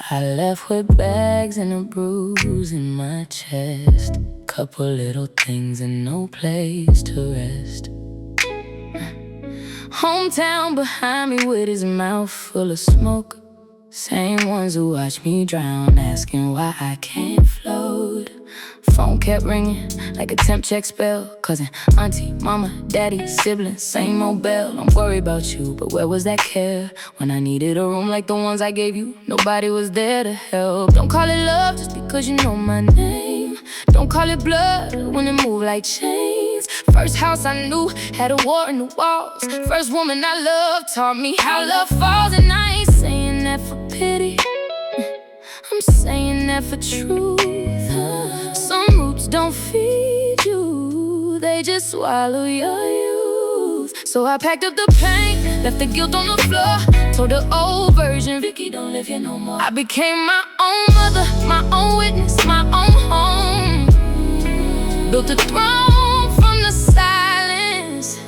I left with bags and a bruise in my chest, couple little things and no place to rest. Hometown behind me with his mouth full of smoke, same ones who watched me drown, asking why I can't float. Phone kept ringing like a temp check spell. Cousin, auntie, mama, daddy, siblings, same old bell. I'm worried about you, but where was that care? When I needed a room like the ones I gave you, nobody was there to help. Don't call it love just because you know my name. Don't call it blood when it move like chains. First house I knew had a war in the walls. First woman I loved taught me how love falls. And I ain't saying that for pity, I'm saying that for truth. Some roots don't feed you, they just swallow your youth. So I packed up the pain, left the guilt on the floor, told the old version, Vicki, don't live here no more. I became my own mother, my own witness, my own home. Built a throne from the silence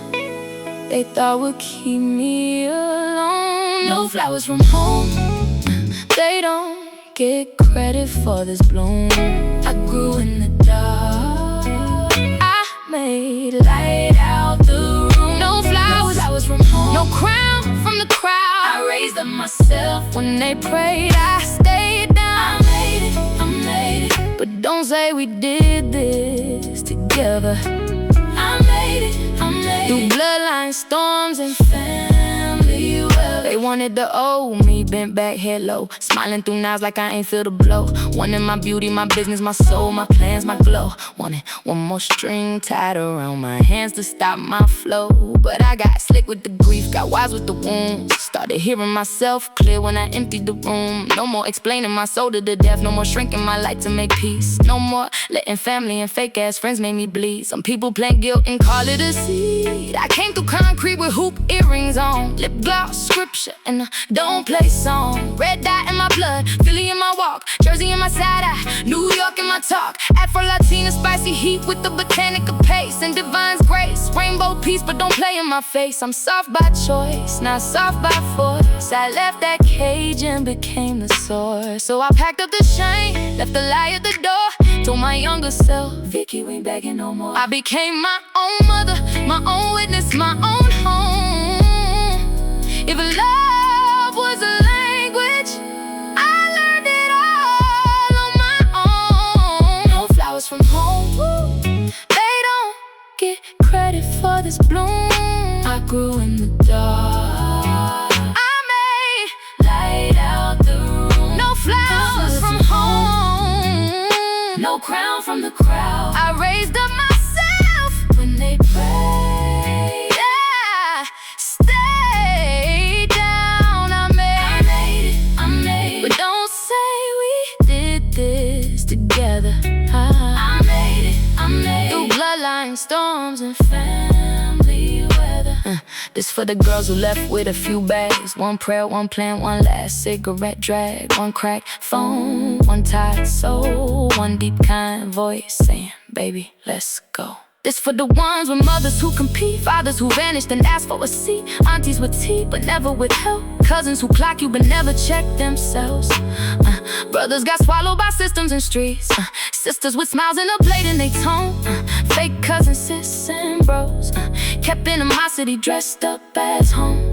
they thought would keep me alone. No flowers from home, they don't get credit for this bloom. I grew in the dark, I made light out the room. No flowers from home, no crown from the crowd. I raised up myself when they prayed, I stayed down. I made it, but don't say we did this together. I made it, through bloodline storms and family weather. They wanted the old me, bent back, head low, smiling through knives like I ain't feel the blow. Wanted my beauty, my business, my soul, my plans, my glow. Wanted one more string tied around my hands to stop my flow. But I got slick with the grief, got wise with the wounds. Started hearing myself clear when I emptied the room. No more explaining my soul to the death, no more shrinking my light to make peace. No more letting family and fake ass friends make me bleed. Some people plant guilt and call it a seed. I came through concrete with hoop earrings on, lip gloss, scripture, and a don't play song. Red dot in my blood, Philly in my walk, Jersey in my side eye, New York in my talk. Afro-Latina spicy heat with the botanical pace and divine's grace. Rainbow peace, but don't play in my face. I'm soft by choice, not soft by force. I left that cage and became the source. So I packed up the shame, left the lie at the door, told my younger self, Vicki, we ain't begging no more. I became my own mother, my own witness, my own home. If love was a language, I learned it all on my own. No flowers from home, they don't get credit for this bloom. I grew in the dark, I made light out the room. No flowers from home, no crown from the crowd. I raised up myself when they prayed, I stayed down. I made it, but don't say we did this together. I made it, through bloodline storms and family weather. This for the girls who left with a few bags, one prayer, one plan, one last cigarette drag, one cracked phone, one tired soul, one deep kind voice saying, baby, let's go. This for the ones with mothers who compete, fathers who vanished and asked for a seat, aunties with tea but never with help, cousins who clock you but never check themselves. Brothers got swallowed by systems and streets, sisters with smiles and a blade in they tone, fake cousins, sis and bros, kept animosity dressed up as home.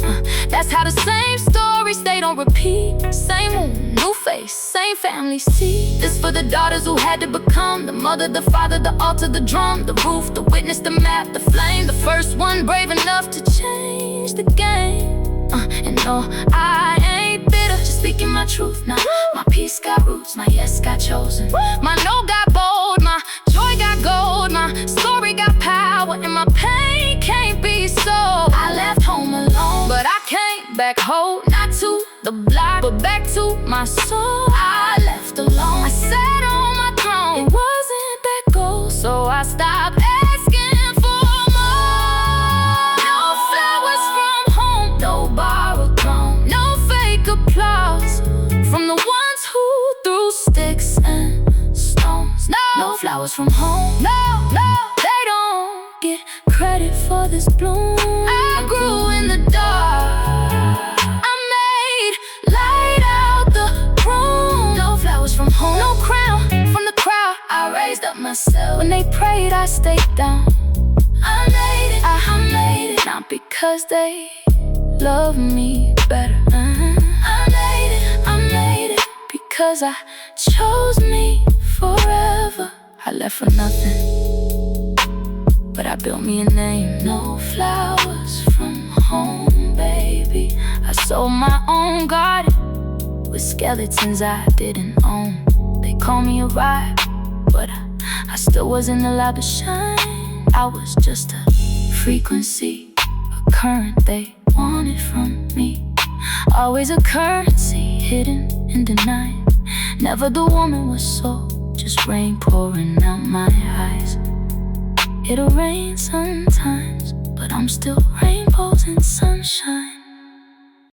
That's how the same stories they don't repeat. Same wound, new face, same family's teeth. This for the daughters who had to become the mother, the father, the altar, the drum, the roof, the witness, the map, the flame. The first one brave enough to change the game. And no, I ain't bitter, just speaking my truth now. My peace got roots, my yes got chosen. My no got bold, my joy got gold. My story got power and my pain can't be sold. I left home alone, but I came back whole. Not to the block, but back to my soul. I left alone, I sat on my throne. It wasn't that gold, so I stopped asking for more. No flowers from home, no borrowed throne, no fake applause from the ones who threw sticks and stones. No flowers from home, no, they don't get credit for this bloom. I grew in the dark, I made light out the room. they prayed, I stayed down. I made it, not because they love me better. I made it because I chose me forever. I left for nothing, but I built me a name. No flowers from home, baby. I sold my own garden with skeletons I didn't own. They call me a riot, but I still wasn't allowed to shine. I was just a frequency, a current they wanted from me. Always a currency hidden and denied. Never the woman was sold, just rain pouring out my eyes. It'll rain sometimes, but I'm still rainbows and sunshine.